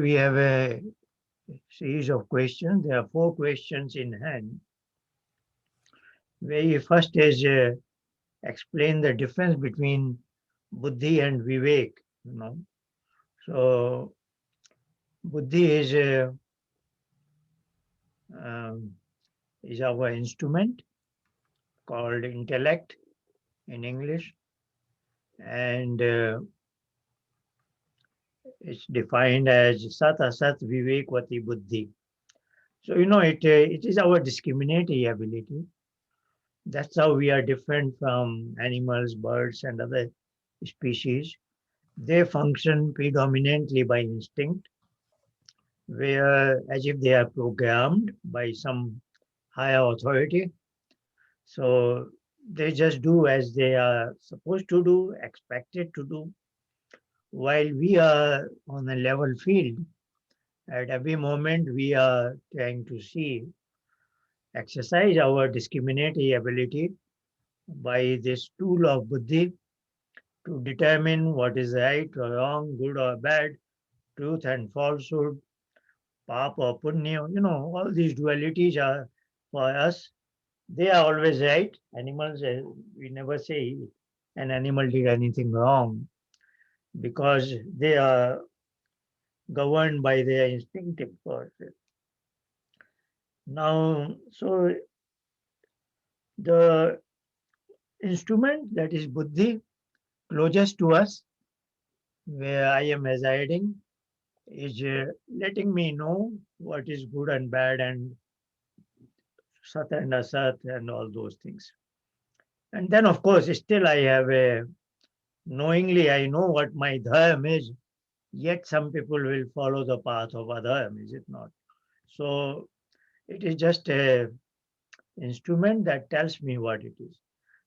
We have a series of questions. There are four questions in hand. Very first is explain the difference between Buddhi and Vivek. You know, so Buddhi um, is our instrument called intellect in English, and it's defined as Sat Asat Vivekvati Buddhi. So it is our discriminatory ability. That's how we are different from animals, birds, and other species. They function predominantly by instinct, where as if they are programmed by some higher authority. So they just do as they are supposed to do, expected to do, while we are on a level field. At every moment, we are trying to see, exercise our discriminatory ability by this tool of buddhi to determine what is right or wrong, good or bad, truth and falsehood, papa or punya. All these dualities are for us. They are always right. Animals, we never say an animal did anything wrong because they are governed by their instinctive forces. Now, so the instrument that is buddhi closest to us, where I am residing, is letting me know what is good and bad and sat and asat and all those things. And then, of course, still I have a knowingly I know what my dharma is, yet some people will follow the path of adharma, is it not? So it is just a instrument that tells me what it is.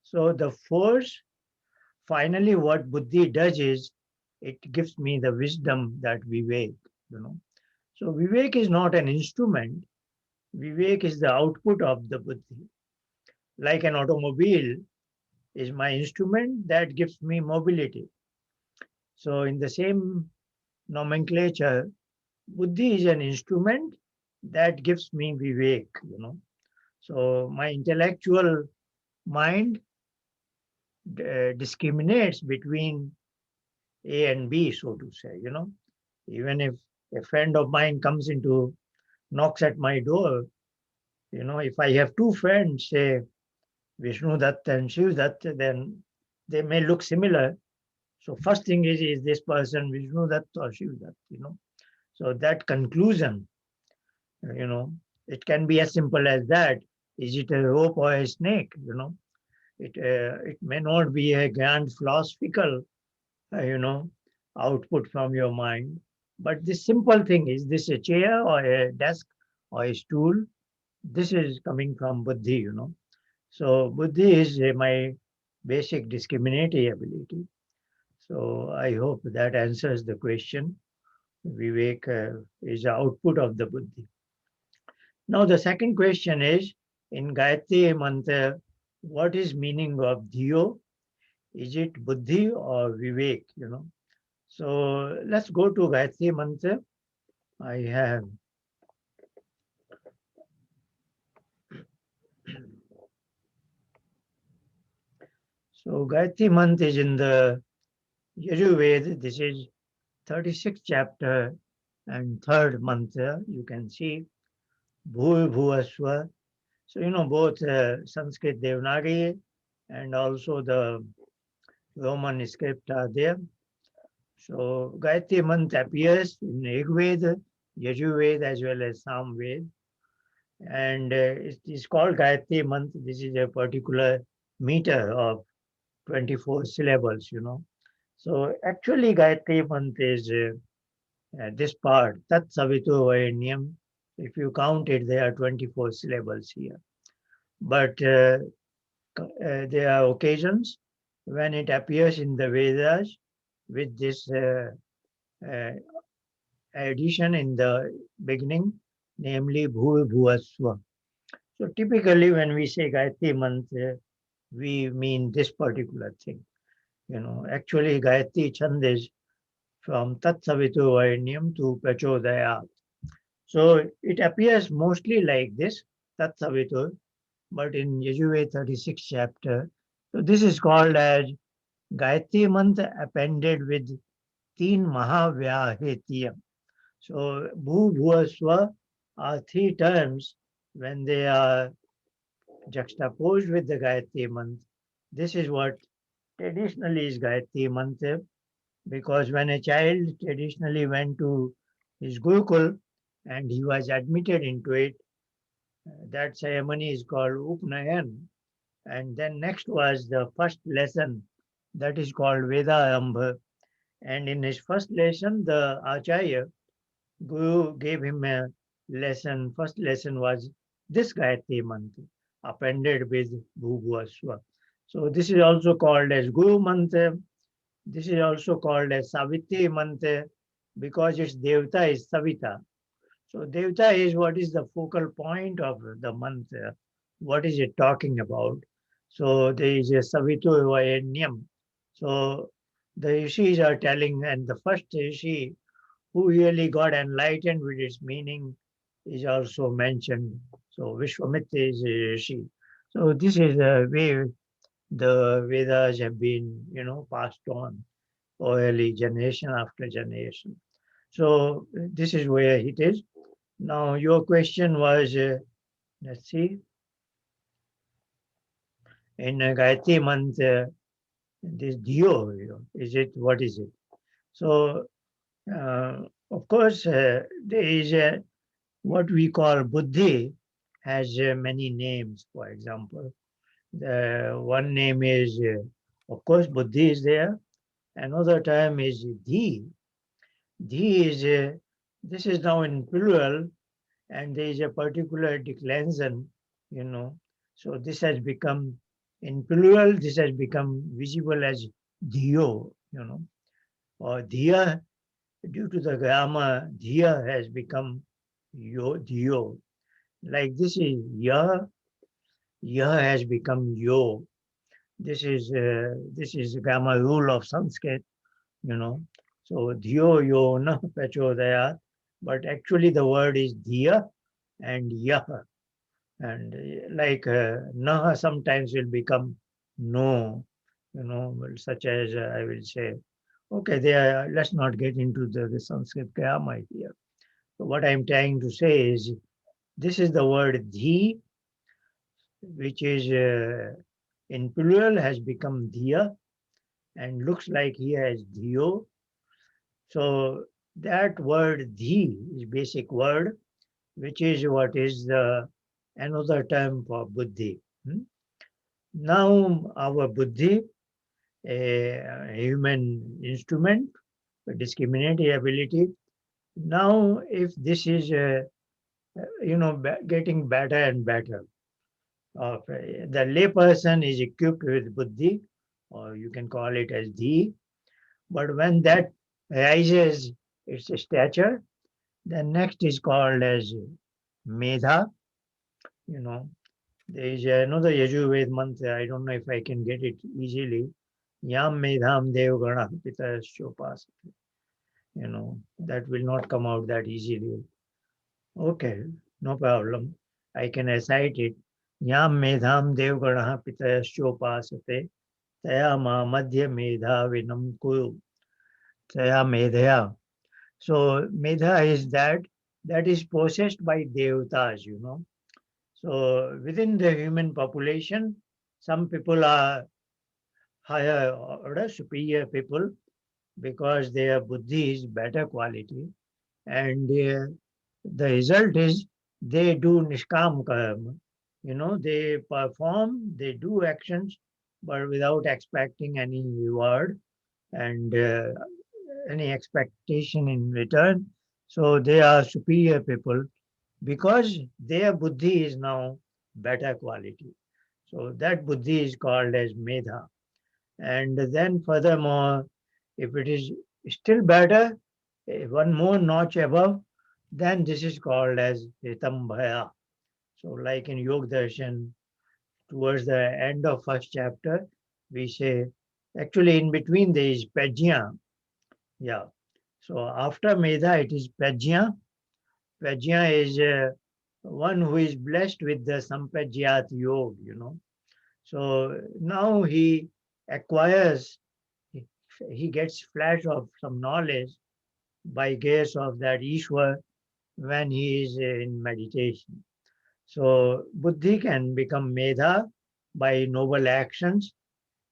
So the force, finally, what buddhi does is it gives me the wisdom that vivek, you know. So vivek is not an instrument. Vivek is the output of the buddhi. Like an automobile is my instrument that gives me mobility. So in the same nomenclature, buddhi is an instrument that gives me vivek. So my intellectual mind discriminates between A and B, so to say. Even if a friend of mine comes into, knocks at my door, if I have two friends, say Vishnu Dutt and Shiv Dutt, then they may look similar. So first thing is this person Vishnu Dutt or Shiv Dutt? So that conclusion, you know, it can be as simple as that. Is it a rope or a snake? It may not be a grand philosophical, uh, you know, output from your mind, but this simple thing, is this a chair or a desk or a stool? This is coming from buddhi. So buddhi is my basic discriminatory ability. So I hope that answers the question. Vivek is the output of the buddhi. Now the second question is, in Gayatri mantra, what is meaning of Dhiyo? Is it buddhi or vivek? So let's go to Gayatri mantra. I have so Gayatri mantra is in the Yajurveda. This is 36th chapter and third mantra. You can see Bhu Bhuvaswa. So both Sanskrit Devanagari and also the Roman script are there. So Gayatri mantra appears in Rigveda, Yajurveda as well as Samveda, and it is called Gayatri mantra. This is a particular meter of 24 syllables. So actually Gayatri mantra is this part, Tat Savitu Varenyam. If you count it, there are 24 syllables here. But there are occasions when it appears in the Vedas with this uh, addition in the beginning, namely Bhu Bhuvaswa. So typically when we say Gayatri mantra, we mean this particular thing. Actually Gayatri Chand is from Tat Savitur Varenyam to Prachodayat. So it appears mostly like this, Tat Savitur, but in Yajurveda 36th chapter. So this is called as Gayatri Mantra appended with Teen Mahavyahetiyam. So Bhu, Bhuva, Swa are three terms when they are juxtaposed with the Gayatri Mantra. This is what traditionally is Gayatri Mantra, because when a child traditionally went to his Gurukul and he was admitted into it, that ceremony is called Upnayan. And then next was the first lesson, that is called Vedarambha. And in his first lesson, the Acharya, Guru, gave him a lesson. First lesson was this Gayatri Mantra, appended with Bhuvasva. So this is also called as Guru Mantra. This is also called as Savitri Mantra because its Devta is Savita. So Devta is what is the focal point of the mantra. What is it talking about? So there is a Savitu Vayanyam. So the rishis are telling, and the first rishi who really got enlightened with its meaning is also mentioned. So Vishwamitra is a rishi. So this is the way the Vedas have been, passed on orally, generation after generation. So this is where it is. Now, your question was, let's see, in Gayatri Mantra, this Dio, is it, what is it? So, of course, there is what we call Buddhi, has many names, for example. The one name is, of course, Buddhi is there. Another term is Dhih. Dhih is, this is now in plural, and there is a particular declension, you know. So this has become, in plural, this has become visible as Dio, or Dhiya, due to the grammar, Dhiya has become Dio. Like this is Ya, Ya has become Yo. This is grammar rule of Sanskrit, you know. So Dhiyo Yo Na Prachodayat, but actually the word is Dhiya and Yah. And like Nah sometimes will become no, such as I will say, okay, there, let's not get into the Sanskrit grammar here. So what I'm trying to say is this is the word Dhi, which is in plural has become Dhiya and looks like here as Dhiyo. So that word Dhi is basic word, which is what is the another term for Buddhi. Now our Buddhi, a human instrument, a discriminative ability. Now, if this is, getting better and better, the layperson is equipped with Buddhi, or you can call it as Dhi. But when that rises its stature, the next is called as Medha. You know, there is another Yajurved mantra. I don't know if I can get it easily. Yam Medham Dev Gana Pita Shopas. That will not come out that easily. Okay, no problem. I can recite it. Yam Medham Dev Gana Pita Shopasate. Taya Ma Madhya Medha Vinam Kuru. Taya Medhaya. So Medha is that is possessed by Devatas. So within the human population, some people are higher order, superior people, because their buddhi is better quality, and the result is they do nishkam karma. They perform, they do actions, but without expecting any reward and any expectation in return. So they are superior people because their buddhi is now better quality. So that buddhi is called as medha. And then furthermore, if it is still better, one more notch above, then this is called as Ritambhaya. So like in Yoga Darshan, towards the end of first chapter, we say, actually in between there is Pajya. Yeah. So after Medha, it is Prajna. Prajna is one who is blessed with the Sampadyat Yoga. So now he acquires, he, he gets flash of some knowledge by grace of that Ishwar when he is in meditation. So Buddhi can become Medha by noble actions.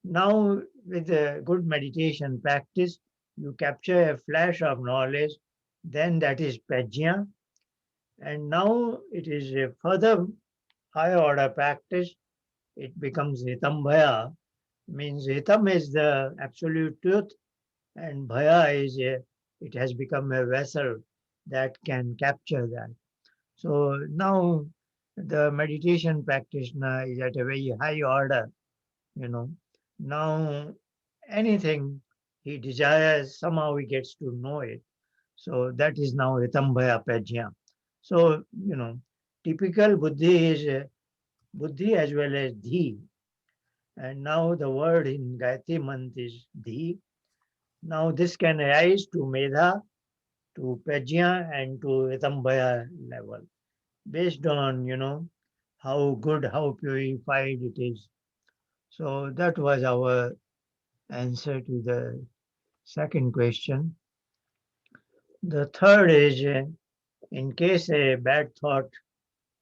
Now, with a good meditation practice, you capture a flash of knowledge, then that is Prajna. And now it is a further higher order practice, it becomes Hitambhaya, means Hitam is the absolute truth, and Bhaya is it has become a vessel that can capture that. So now the meditation practitioner is at a very high order, you know. Now anything he desires, somehow he gets to know it. So that is now Ritambhaya Prajna. So, typical Buddhi is Buddhi as well as Dhih. And now the word in Gayatri month is Dhih. Now this can rise to Medha, to Prajna, and to Ritambhaya level based on, how good, how purified it is. So that was our answer to the second question. The third is in case a bad thought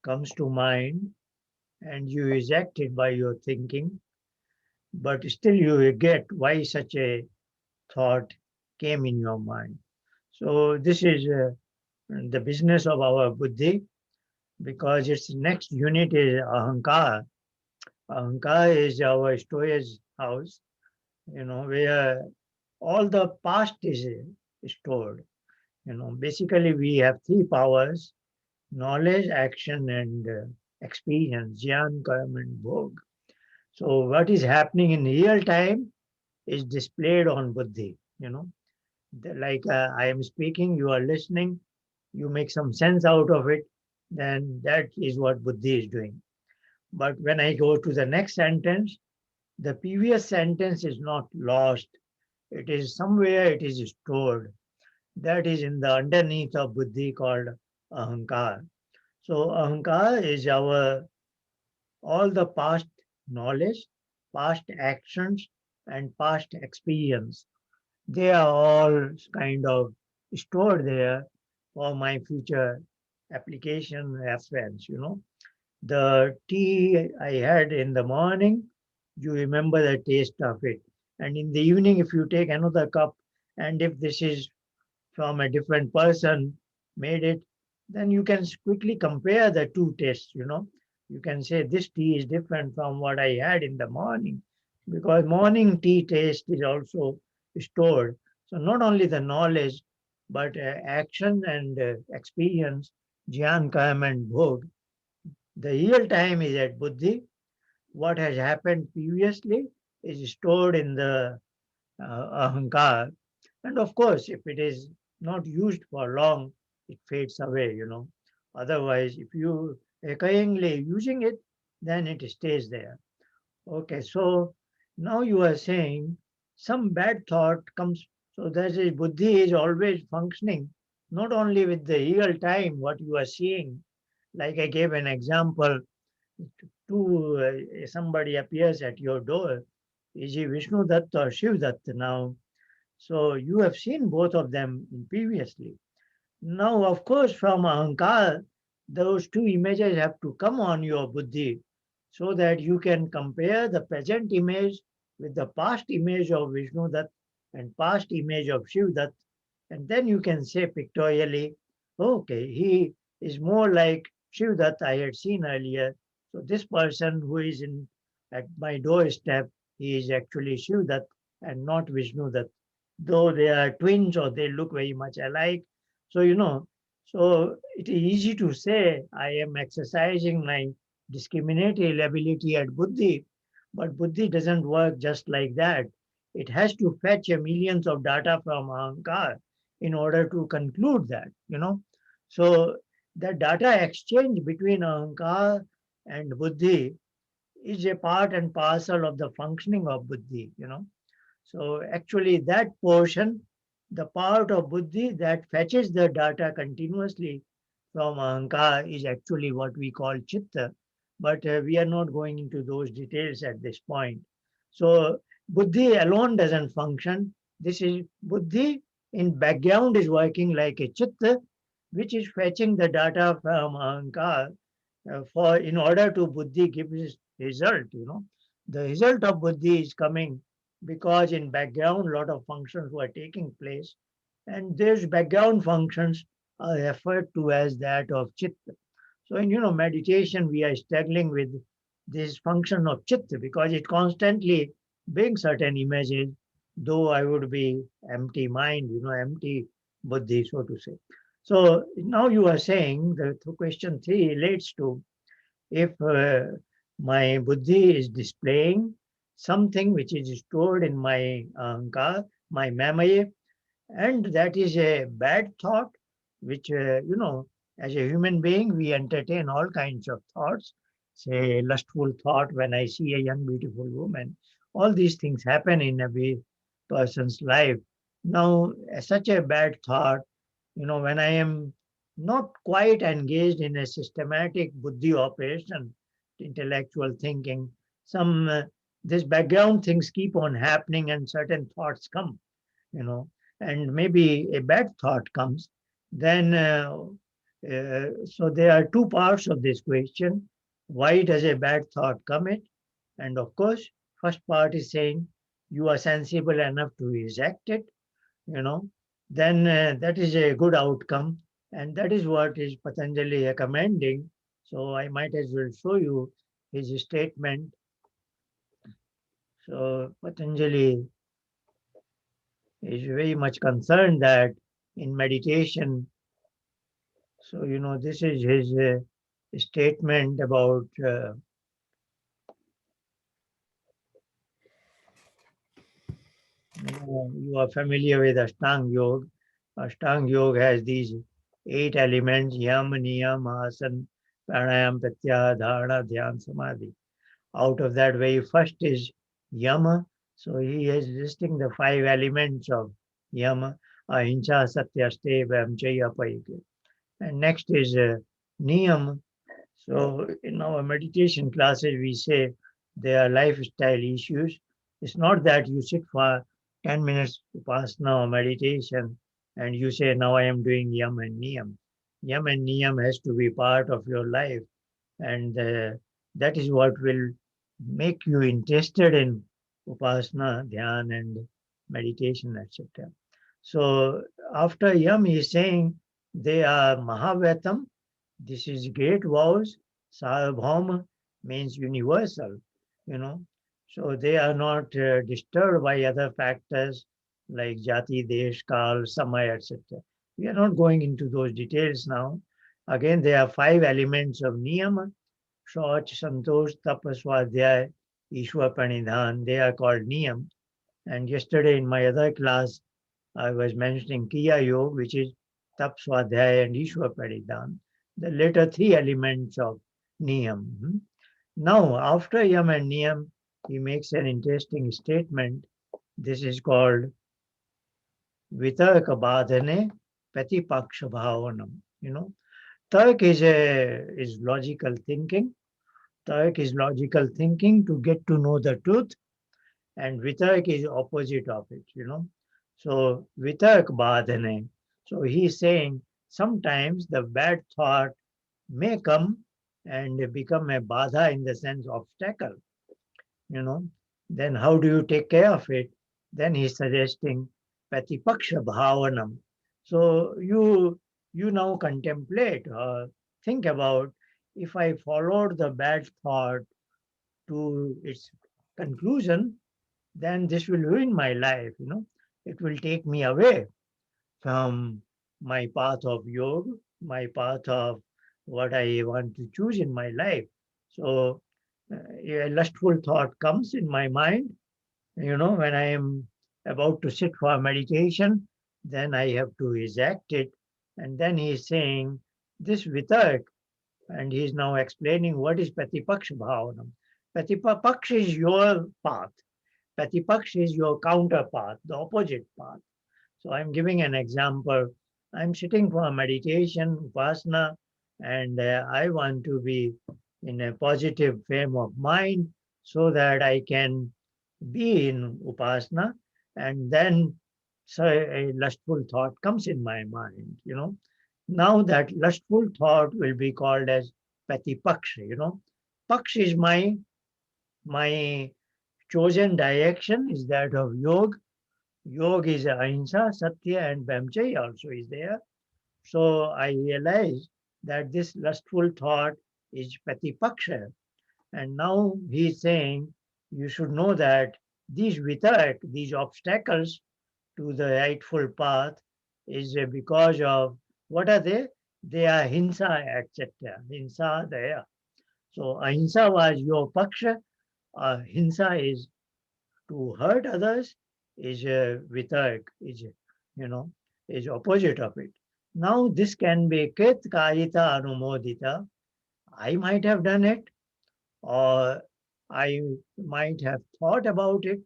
comes to mind and you reject it by your thinking, but still you regret why such a thought came in your mind. So this is the business of our buddhi because its next unit is ahankar. Ahankar is our storage house, where all the past is stored. Basically we have three powers: knowledge, action, and experience, jnana, karma, and bhog. So what is happening in real time is displayed on buddhi. Like I am speaking, you are listening, you make some sense out of it, then that is what buddhi is doing. But when I go to the next sentence, the previous sentence is not lost. It is somewhere, it is stored. That is in the underneath of buddhi called ahankar. So ahankar is our all the past knowledge, past actions, and past experience. They are all kind of stored there for my future application reference. The tea I had in the morning, you remember the taste of it. And in the evening, if you take another cup, and if this is from a different person made it, then you can quickly compare the two tastes. You can say this tea is different from what I had in the morning because morning tea taste is also stored. So not only the knowledge, but action and experience, jnana, karma, and bhog. The real time is at buddhi. What has happened previously is stored in the ahankar. And of course, if it is not used for long, it fades away. Otherwise, if you recurringly using it, then it stays there. Okay, so now you are saying some bad thought comes. So that is buddhi is always functioning, not only with the real time, what you are seeing. Like I gave an example, somebody appears at your door. Is he Vishnu Datta or Shiv Datta now? So you have seen both of them previously. Now, of course, from Ahankar, those two images have to come on your buddhi so that you can compare the present image with the past image of Vishnu Dutt and past image of Shiv Dutt. And then you can say pictorially, okay, he is more like Shiv Dutt I had seen earlier. So this person who is in at my doorstep, he is actually Shiv Dutt and not Vishnu Dutt, though they are twins or they look very much alike. So, so it is easy to say I am exercising my discriminatory ability at buddhi, but buddhi doesn't work just like that. It has to fetch a millions of data from ahankar in order to conclude that. So the data exchange between ahankar and buddhi is a part and parcel of the functioning of buddhi. So actually that portion the part of buddhi that fetches the data continuously from ahankar is actually what we call chitta, but we are not going into those details at this point. So buddhi alone doesn't function. This is buddhi in background is working like a chitta, which is fetching the data from ahankar for in order to buddhi give its result. The result of buddhi is coming because in background lot of functions were taking place, and these background functions are referred to as that of chitta. So in meditation, we are struggling with this function of chitta because it constantly brings certain images, though I would be empty mind, empty buddhi, so to say. So now you are saying that question 3 relates to if my buddhi is displaying something which is stored in my ahankar, my memory, and that is a bad thought, which, as a human being, we entertain all kinds of thoughts. Say, lustful thought when I see a young, beautiful woman. All these things happen in every person's life. Now, such a bad thought, when I am not quite engaged in a systematic buddhi operation, intellectual thinking, some this background things keep on happening and certain thoughts come, you know, and maybe a bad thought comes, then so there are two parts of this question. Why does a bad thought come it? And of course, first part is saying you are sensible enough to reject it, you know, then that is a good outcome. And that is what is Patanjali recommending. So I might as well show you his statement. So Patanjali is very much concerned that in meditation, so this is his statement about you are familiar with Ashtang Yoga. Ashtang Yoga has these 8 elements: Yam, Niyam, Asana, Pranayam, Pratyahara, Dharana, Dhyan, Samadhi. Out of that very first is Yama. So he is listing the 5 elements of Yama: Ahimsa, Satya, Stay, Brahmacharya, Apayika. And next is Niyam. So in our meditation classes, we say there are lifestyle issues. It's not that you sit for 10 minutes Vipassana or meditation and you say, now I am doing Yam and Niyam. Yam and Niyam has to be part of your life. And that is what will make you interested in Upasana, Dhyan, and meditation, etc. So after Yam, he is saying they are Mahavatam. This is great vows. Sarvabhauma means universal, you know. So they are not disturbed by other factors like Jati, Desh, Kal, Samay, etc. We are not going into those details now. Again, there are 5 elements of Niyama: Shauch, Santosh, Tapa, Swadhyay, Ishwar, Pranidhan. They are called Niyam. And yesterday in my other class, I was mentioning Kriya Yoga, which is Tap, Swadhyay, and Ishwar Pranidhan, the later 3 elements of Niyam. Now, after Yam and Niyam, he makes an interesting statement. This is called Vitarka Badhane Patipaksha Bhavanam. Tark is logical thinking. Tark is logical thinking to get to know the truth, and Vitark is opposite of it. So Vitark Badhane. So he's saying sometimes the bad thought may come and become a badha in the sense obstacle, you know. Then how do you take care of it? Then he's suggesting Patipaksha Bhavanam. So you now contemplate or think about, if I followed the bad thought to its conclusion, then this will ruin my life. It will take me away from my path of yoga, my path of what I want to choose in my life. So a lustful thought comes in my mind, when I am about to sit for meditation, then I have to reject it. And then he is saying this vitark, and he is now explaining what is Patipaksha Bhavanam. Patipaksha is your path. Patipaksha is your counterpart, the opposite path. So I'm giving an example. I'm sitting for a meditation, upasana, and I want to be in a positive frame of mind so that I can be in upasana, and then so a lustful thought comes in my mind, Now that lustful thought will be called as patipaksha. Paksha is my chosen direction is that of yoga. Yoga is ahimsa, satya, and brahmacharya also is there. So I realize that this lustful thought is patipaksha. And now he is saying you should know that these vitarak, these obstacles to the rightful path is because of what are they? They are hinsa, etc. Hinsa there. So ahimsa was your paksha. Hinsa is to hurt others is vitarak, you know, is opposite of it. Now this can be krit karita anumodita. I might have done it, or I might have thought about it,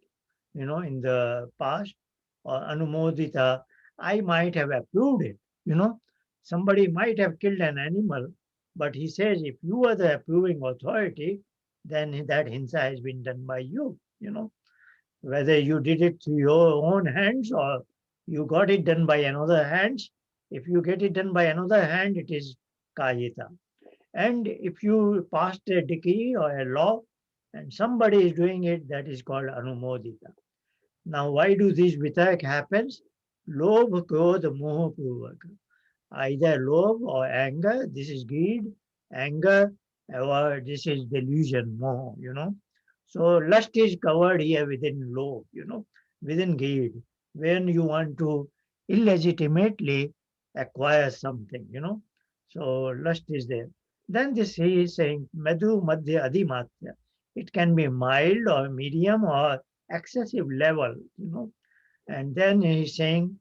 in the past, or anumodita, I might have approved it, you know. Somebody might have killed an animal, but he says if you are the approving authority, then that hinsa has been done by you. Whether you did it through your own hands or you got it done by another hands. If you get it done by another hand, it is kayita. And if you passed a decree or a law and somebody is doing it, that is called anumodita. Now, why do these vitarak happens? Lobh, krodh, moh, purvak. Either lobh or anger, this is greed, anger, or this is delusion, moh. So lust is covered here within lobh, within greed, when you want to illegitimately acquire something. So lust is there. Then this he is saying madhu, madhya, adhimatya. It can be mild or medium or excessive level. And then he is saying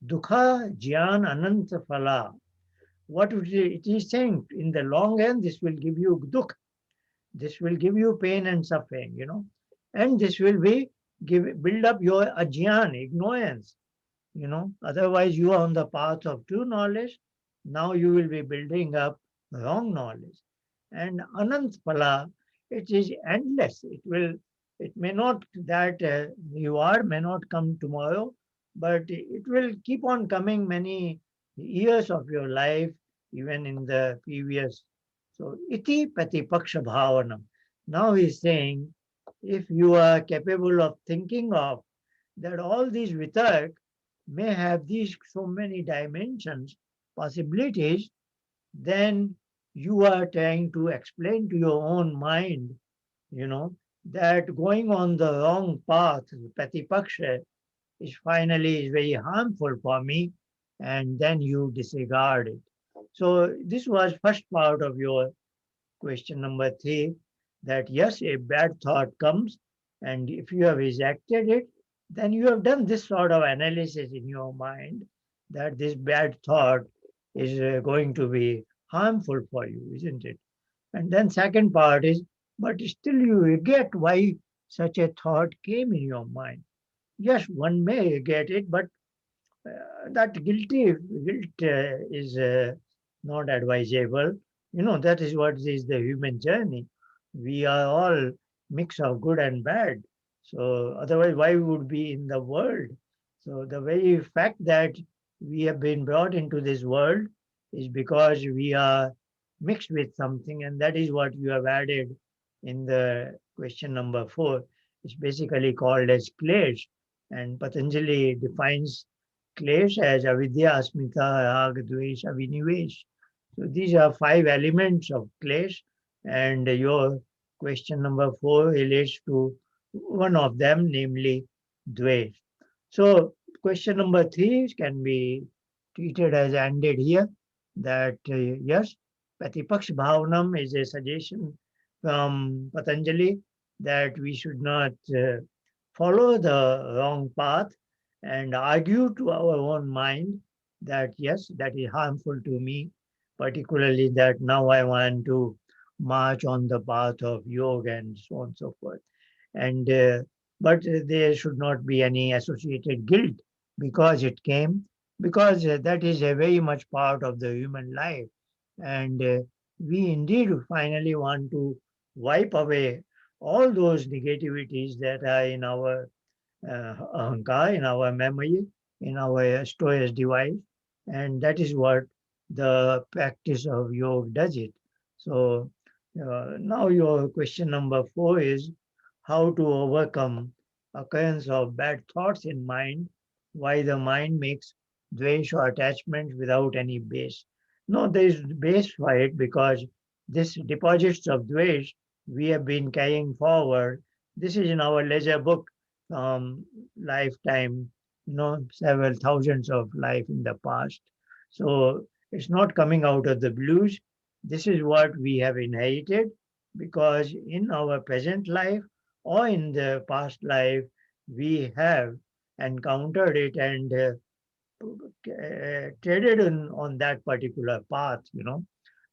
dukha, jyan, ananta phala. What it is saying in the long end, this will give you dukh. This will give you pain and suffering, and this will build up your ajnan, ignorance. Otherwise, you are on the path of true knowledge. Now you will be building up wrong knowledge. And anant phala, it is endless. It may not that reward may not come tomorrow, but it will keep on coming many years of your life, even in the previous. So iti patipaksha bhavanam. Now he's saying, if you are capable of thinking of that all these vitark may have these so many dimensions, possibilities, then you are trying to explain to your own mind, you know, that going on the wrong path, patipaksha, is very harmful for me, and then you disregard it. So this was first part of your question number 3, that yes, a bad thought comes, and if you have rejected it, then you have done this sort of analysis in your mind that this bad thought is going to be harmful for you, isn't it? And then second part is, but still you regret why such a thought came in your mind. Yes, one may get it, but that guilt is not advisable. That is what is the human journey. We are all mix of good and bad. So otherwise, why would be in the world? So the very fact that we have been brought into this world is because we are mixed with something, and that is what you have added in the question number 4. It's basically called as Klesh, and Patanjali defines Klesh as avidya, asmita, rag, dvesha, vinivesh. So these are 5 elements of Klesh, and your question number 4 relates to one of them, namely Dvesh. So question number 3 can be treated as ended here, that yes, Patipaksh Bhavanam is a suggestion from Patanjali that we should not follow the wrong path and argue to our own mind that yes, that is harmful to me, particularly that now I want to march on the path of yoga and so on and so forth. And but there should not be any associated guilt because it came, because that is a very much part of the human life. And we indeed finally want to wipe away all those negativities that are in our ahankar, in our memory, in our storage device. And that is what the practice of yoga does it. So now your question number 4 is how to overcome occurrence of bad thoughts in mind, why the mind makes dvesha or attachment without any base. No, there is base for it because this deposits of dvesh we have been carrying forward. This is in our ledger book lifetime, several thousands of life in the past. So it's not coming out of the blues. This is what we have inherited because in our present life or in the past life, we have encountered it and traded on that particular path,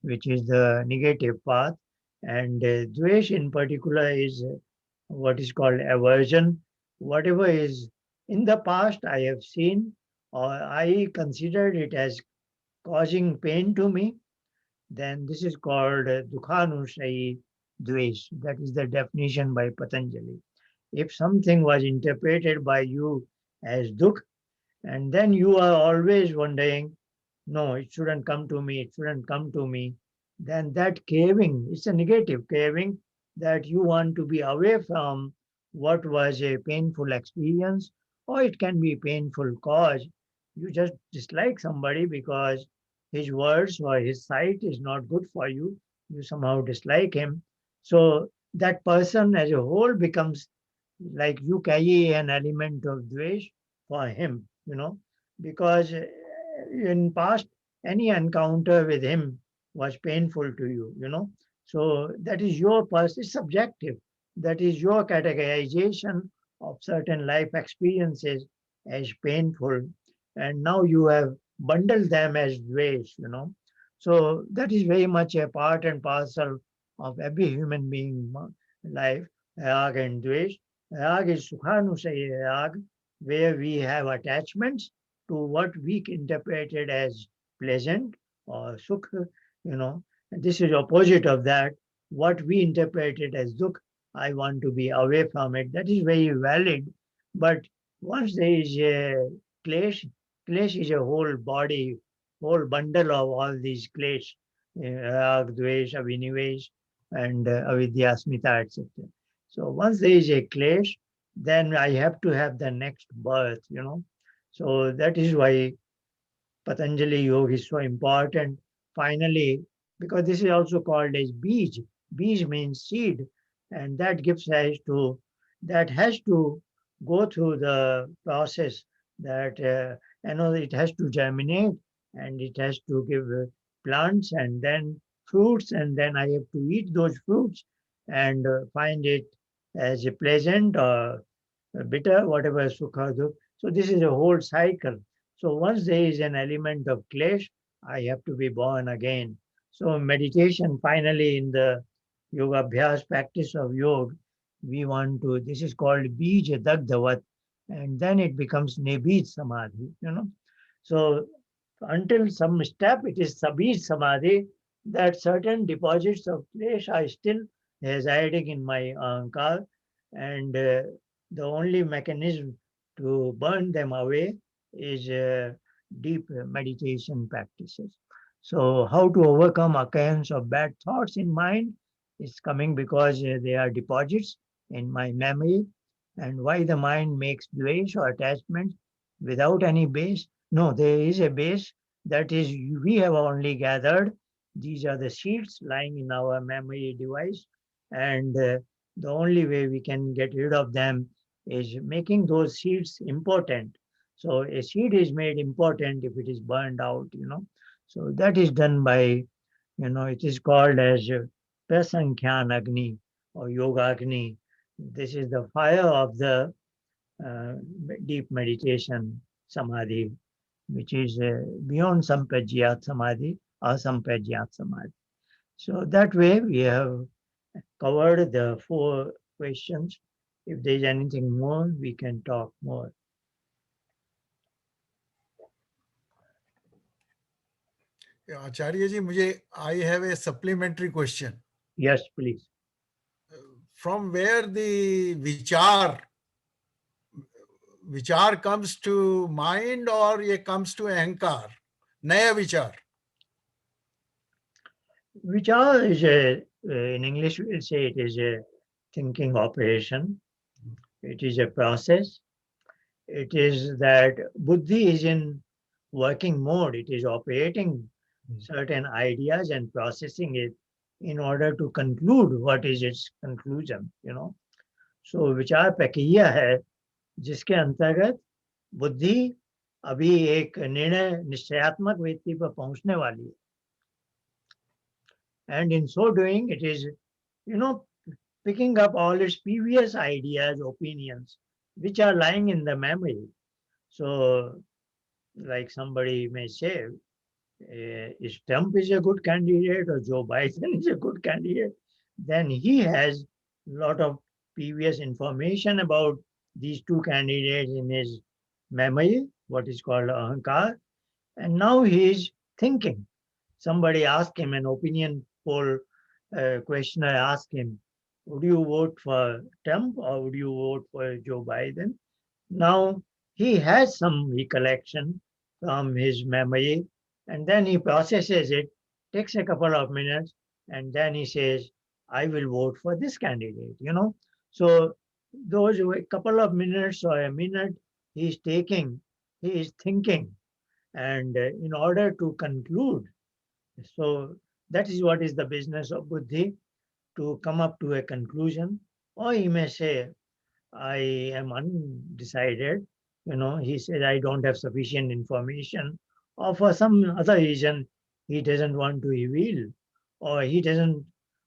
which is the negative path. And Dvesh in particular is what is called aversion. Whatever is in the past I have seen or I considered it as causing pain to me, then this is called Dukhanusayi Dvesh. That is the definition by Patanjali. If something was interpreted by you as Dukh, and then you are always wondering, no, it shouldn't come to me, it shouldn't come to me, then that craving, it's a negative craving that you want to be away from what was a painful experience, or it can be painful cause. You just dislike somebody because his words or his sight is not good for you. You somehow dislike him. So that person as a whole becomes like you carry an element of dvesh for him, because in past any encounter with him was painful to you. So that is your it's subjective. That is your categorization of certain life experiences as painful, and now you have bundled them as dvesh. So that is very much a part and parcel of every human being life, rag and dvesh. Rag is Sukhanusaya rag, where we have attachments to what we interpreted as pleasant or sukh, you know. And this is opposite of that. What we interpreted as dukh, I want to be away from it. That is very valid. But once there is a klesh, klesh is a whole body, whole bundle of all these klesh, rag, dvesh, avinivesh, and avidya, smita, etc. So once there is a clash, then I have to have the next birth. So that is why Patanjali Yoga is so important. Finally, because this is also called as beej. Beej means seed, and that gives rise to, that has to go through the process that it has to germinate and it has to give plants and then fruits, and then I have to eat those fruits and find it as a pleasant or bitter, whatever sukha dukh. So this is a whole cycle. So once there is an element of klesh, I have to be born again. So meditation, finally, in the yoga abhyas practice of yoga, we want to, this is called bij dagdavat, and then it becomes nebij samadhi. So until some step, it is sabij samadhi, that certain deposits of klesh are still residing in my ahankar, and the only mechanism to burn them away is deep meditation practices. So, how to overcome occurrence of bad thoughts in mind is coming because they are deposits in my memory, and why the mind makes dvesh or attachment without any base. No, there is a base, that is, we have only gathered. These are the seeds lying in our memory device, and the only way we can get rid of them is making those seeds important. So a seed is made important if it is burned out. So that is done by, it is called as Prasankhyan Agni or Yoga Agni. This is the fire of the uh, deep meditation samadhi, which is beyond Sampajyat Samadhi or Sampajyat Samadhi. So that way we have covered the 4 questions. If there is anything more, we can talk more. Acharya ji, I have a supplementary question. Yes, please. From where the vichar comes to mind, or it comes to ahankar, naya vichar? Vichar is in English we'll say it is a thinking operation. It is a process. It is that Buddhi is in working mode. It is operating certain ideas and processing it in order to conclude what is its conclusion. So विचार प्रक्रिया है जिसके अंतर्गत बुद्धि अभी एक निर्णय निश्चयात्मक व्यक्ति पर पहुंचने वाली है. And in so doing, it is, you know, picking up all its previous ideas, opinions, which are lying in the memory. So, like somebody may say, if Trump is a good candidate or Joe Biden is a good candidate, then he has a lot of previous information about these two candidates in his memory, what is called ahankar, and now he is thinking. Somebody asked him an opinion poll questioner asked him, would you vote for Trump or would you vote for Joe Biden? Now he has some recollection from his memory and then he processes it, takes a couple of minutes, and then he says, I will vote for this candidate. So those a couple of minutes or a minute he is taking, he is thinking, and in order to conclude, so that is what is the business of Buddhi, to come up to a conclusion. Or he may say, I am undecided. He said, I don't have sufficient information. Or for some other reason, he doesn't want to reveal. Or he doesn't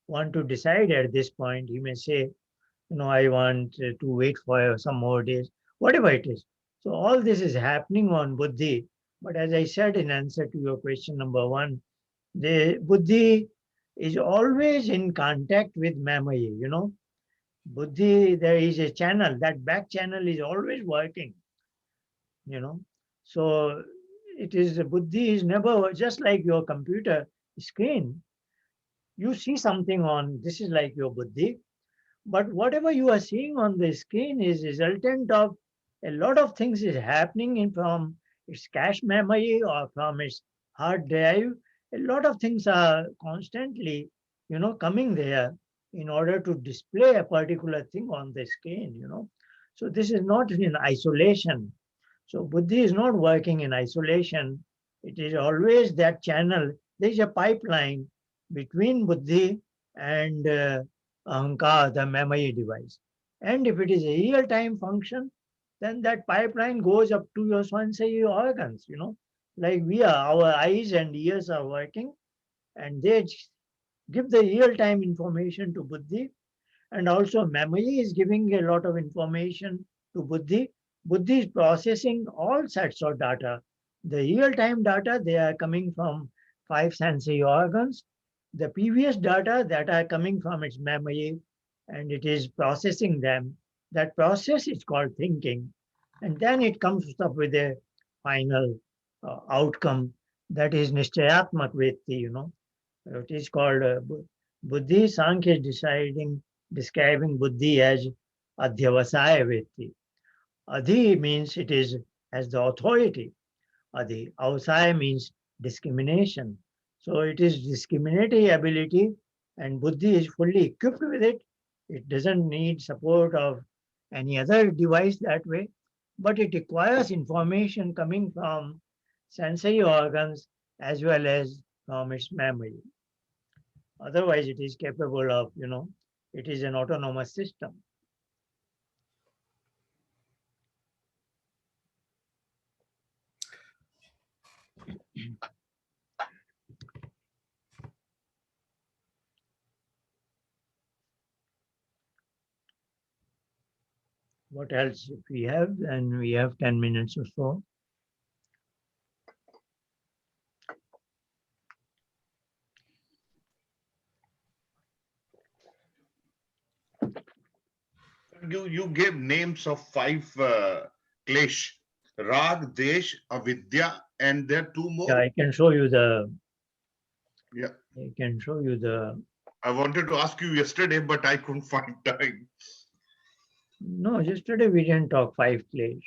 want to decide at this point. He may say, I want to wait for some more days, whatever it is. So all this is happening on Buddhi. But as I said in answer to your question number one, the Buddhi is always in contact with memory. Buddhi, there is a channel, that back channel is always working. So it is Buddhi is never just like your computer screen. You see something on, this is like your Buddhi, but whatever you are seeing on the screen is resultant of a lot of things is happening in from its cache memory or from its hard drive. A lot of things are constantly coming there in order to display a particular thing on the screen. So this is not in isolation. So Buddhi is not working in isolation. It is always that channel. There is a pipeline between Buddhi and Ahankar, the memory device. And if it is a real-time function, then that pipeline goes up to your sensory organs. Like our eyes and ears are working, and they give the real-time information to Buddhi, and also memory is giving a lot of information to Buddhi. Buddhi is processing all sets of data. The real-time data, they are coming from five sensory organs. The previous data that are coming from its memory, and it is processing them. That process is called thinking. And then it comes up with a final outcome that is Nishchayatmak Vritti. It is called Buddhi. Sankhya is describing Buddhi as Adhyavasaya Vritti. Adhi means it is as the authority. Adi. Avasaya means discrimination. So it is discriminatory ability, and Buddhi is fully equipped with it. It doesn't need support of any other device that way, but it requires information coming from sensory organs as well as from its memory. Otherwise, it is capable of it is an autonomous system. What else if we have? Then we have 10 minutes or so. You gave names of five Klesh, Rag, Desh, Avidya, and there are two Yeah, more. I can show you the Yeah. I can show you the. I wanted to ask you yesterday, but I couldn't find time. No, yesterday we didn't talk five clays.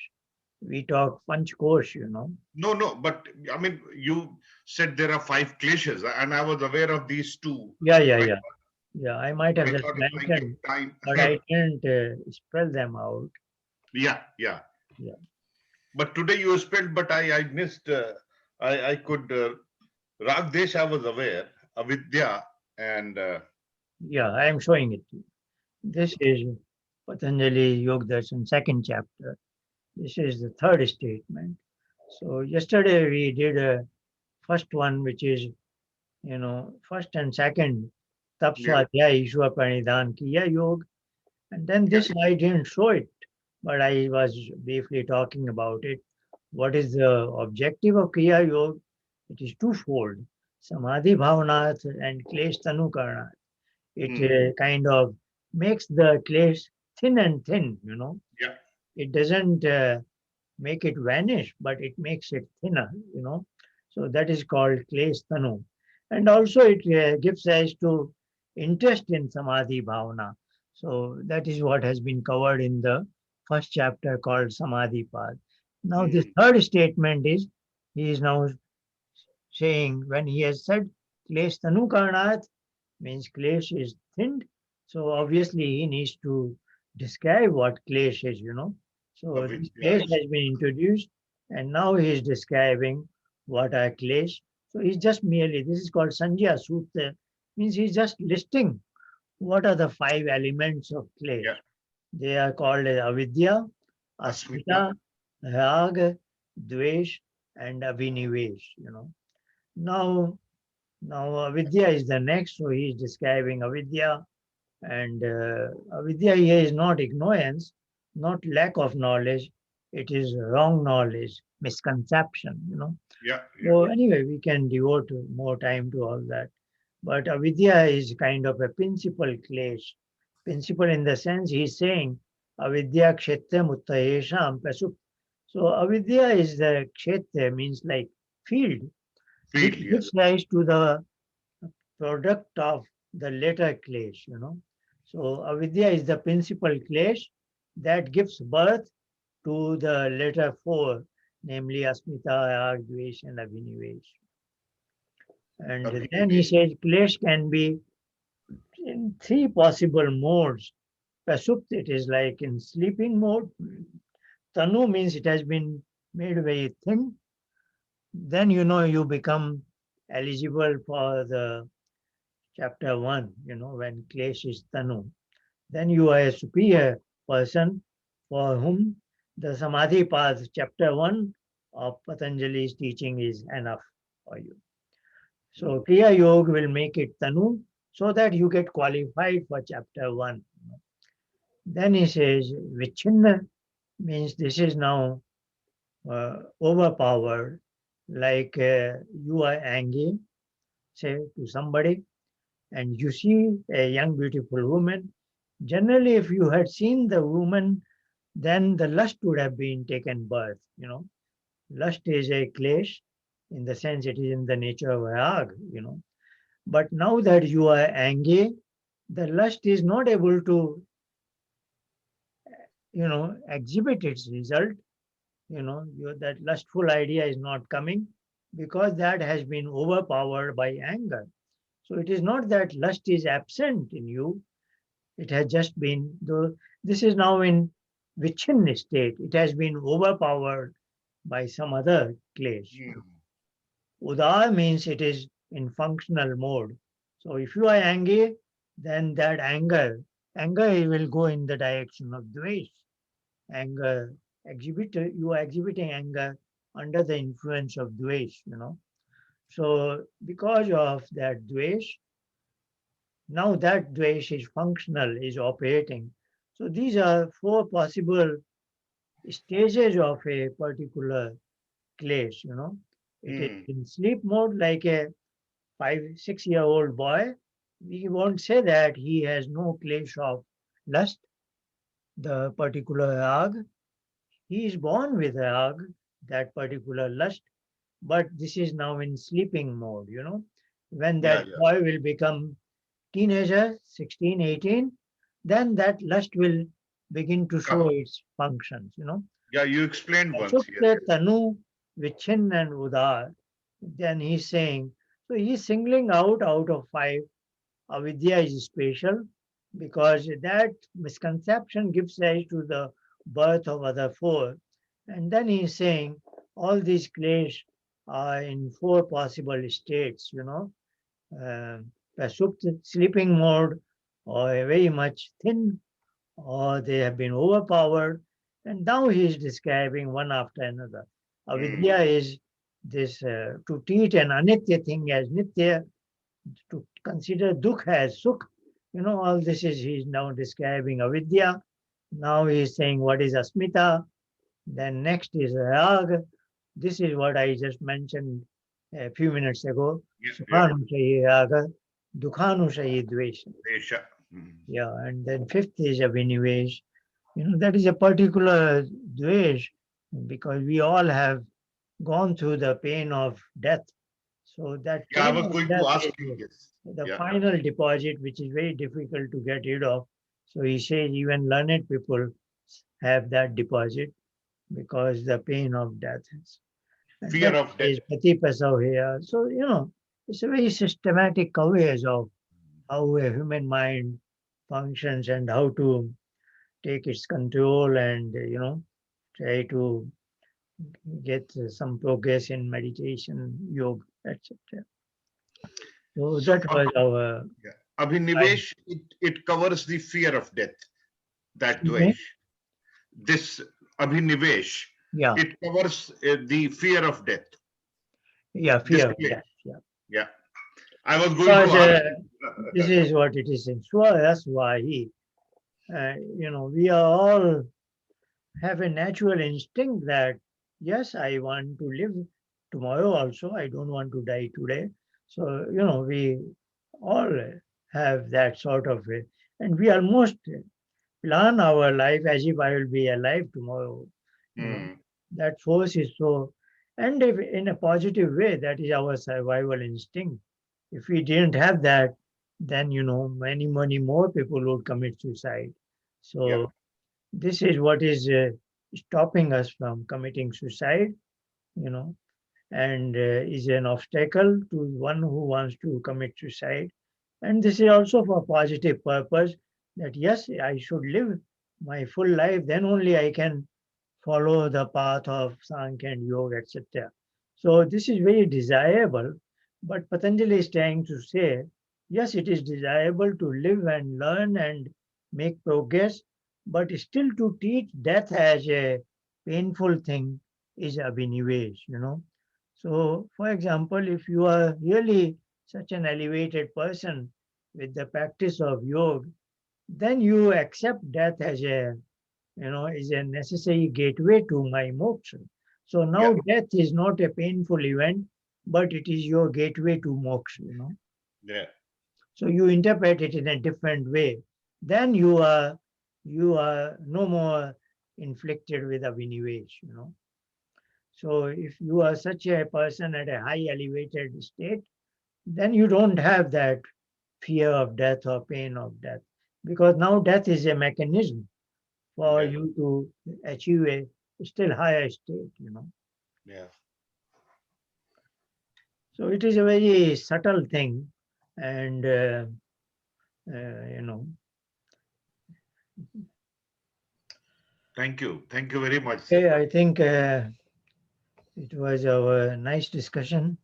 We talked Panch Kosh, No, no, but I mean, you said there are five Kleshas, and I was aware of these two. Yeah, yeah, I, yeah. Yeah, I might have I just thought if I get mentioned, time. but I didn't spell them out. Yeah, yeah. Yeah, But today you spelled, but I missed. I could. Rag Desh, I was aware. Avidya and yeah, I am showing it to you. This is Patanjali Yoga Darshan, second chapter. This is the third statement. So yesterday we did a first one, which is, first and second, Tap yeah, Swadhyaya Ishwar Pranidhan Kiya Yoga. And then yeah. this I didn't show it, but I was briefly talking about it. What is the objective of Kriya Yoga? It is twofold. Samadhi Bhavanath and Klesh Tanu Karanath. It Hmm. kind of makes the Klesh thin and thin. Yeah. It doesn't make it vanish, but it makes it thinner. So that is called Klesh Tanu. And also it gives rise to interest in Samadhi Bhavana. So that is what has been covered in the first chapter called Samadhi Path. Now, this Hmm. third statement is he is now saying when he has said Klesh Tanu Karnath means Klesh is thinned. So obviously he needs to describe what Klesh is. So this Avidya Klesh is. has been introduced and now he is describing what are Klesh. So he's just merely, this is called Sanjaya Sutra, means he's just listing what are the five elements of Klesh. Yeah. They are called as avidya, Asmita. asmita, rag, dvesh, and abhinivesh. Now, avidya is the next, so he is describing avidya, and avidya here is not ignorance, not lack of knowledge, it is wrong knowledge, misconception. Yeah, yeah. So anyway, we can devote more time to all that. But avidya is kind of a principal clash. Principal in the sense he's saying avidya kshetra muttayesham pasup. So avidya is the kshetra means like field, which Field, yes. gives rise to the product of the later clash. So avidya is the principal clash that gives birth to the later four, namely asmita, rag, dvesh, and abhinivesh. And then he Abhinivesh. says clash can be in three possible modes. Pasupt, it is like in sleeping mode. Tanu means it has been made very thin. Then you become eligible for the chapter one, when Klesh is Tanu. Then you are a superior person for whom the Samadhi path, chapter one of Patanjali's teaching is enough for you. So Kriya Yoga will make it Tanu so that you get qualified for chapter one. Then he says Vichinna means this is now overpowered, like you are angry, say to somebody, and you see a young beautiful woman. Generally, if you had seen the woman, then the lust would have been taken birth. Lust is a clash in the sense it is in the nature of rag. But now that you are angry, the lust is not able to, exhibit its result. That lustful idea is not coming because that has been overpowered by anger. So it is not that lust is absent in you. It has just been, though this is now in vichin state. It has been overpowered by some other clash. Hmm. Udar means it is in functional mode. So if you are angry, then that anger will go in the direction of dvesh. Anger, you are exhibiting anger under the influence of dvesh. So because of that dvesh, now that dvesh is functional, is operating. So these are four possible stages of a particular clash. It is Hmm. in sleep mode, like a 5, 6 year old boy. We won't say that he has no clash of lust, the particular rag. He is born with rag, that particular lust, but this is now in sleeping mode. When Yeah, that yeah. boy will become teenager, 16, 18, then that lust will begin to show Come. its functions, you know. Yeah, you explained once. Yes, Sukta yes. Tanu Vichin and Udar. Then he's saying, so he's singling out of five, avidya is special because that misconception gives rise to the birth of other four. And then he's saying all these clash are in four possible states, you know, sleeping mode, or very much thin, or they have been overpowered. And now he is describing one after another. Mm. Avidya is this to treat an anitya thing as nitya, to consider dukha as sukh. You know, all this is he's now describing avidya. Now he is saying what is asmita. Then next is rag. This is what I just mentioned a few minutes ago. Yeah, yeah. Sukhanushayi raga, dukhanushayi dvesha. Dvesha. Mm. Yeah, and then fifth is abhinivesh. You know, that is a particular dvesh because we all have gone through the pain of death. So that Yeah, I pain was of going to death ask is you. Yes. the Yeah. final deposit, which is very difficult to get rid of. So he says even learned people have that deposit because the pain of death is. And Fear then of he death. says pati pasav here. So, you know, it's a very systematic coverage of how a human mind functions and how to take its control and, you know, try to get some progress in meditation, yoga, etc. So So, that was our, yeah. Abhinivesh, it covers the fear of death, that excuse me? dvesh. This Abhinivesh, Yeah, it covers the fear of death. yeah, This fear of claim. death. Yeah. Yeah. I was going to Because ask you. this is what it is in Swayaswahi. You know, we are all have a natural instinct that, yes, I want to live tomorrow also. I don't want to die today. So, you know, we all have that sort of way. And we almost plan our life as if I will be alive tomorrow. You know, Mm. that force is so, and if in a positive way, that is our survival instinct. If we didn't have that, then, you know, many more people would commit suicide. Yeah. So this is what is stopping us from committing suicide, you know, and is an obstacle to one who wants to commit suicide. And this is also for positive purpose that yes, I should live my full life, then only I can follow the path of Sankhya and Yoga, etc. So this is very desirable, but Patanjali is trying to say, yes, it is desirable to live and learn and make progress, but still to teach death as a painful thing is abhinivesh, you know. So, for example, if you are really such an elevated person with the practice of yoga, then you accept death as a, you know, is a necessary gateway to my moksha. So Yeah. now death is not a painful event, but it is your gateway to moksha, you know. Yeah. So you interpret it in a different way. Then you are no more inflicted with abhinivesh, you know. So if you are such a person at a high elevated state, then you don't have that fear of death or pain of death. Because now death is a mechanism for Yeah. you to achieve a still higher state, you know. Yeah. So it is a very subtle thing, and you know, Thank you. Thank you very much, sir. okay, I think it was a nice discussion.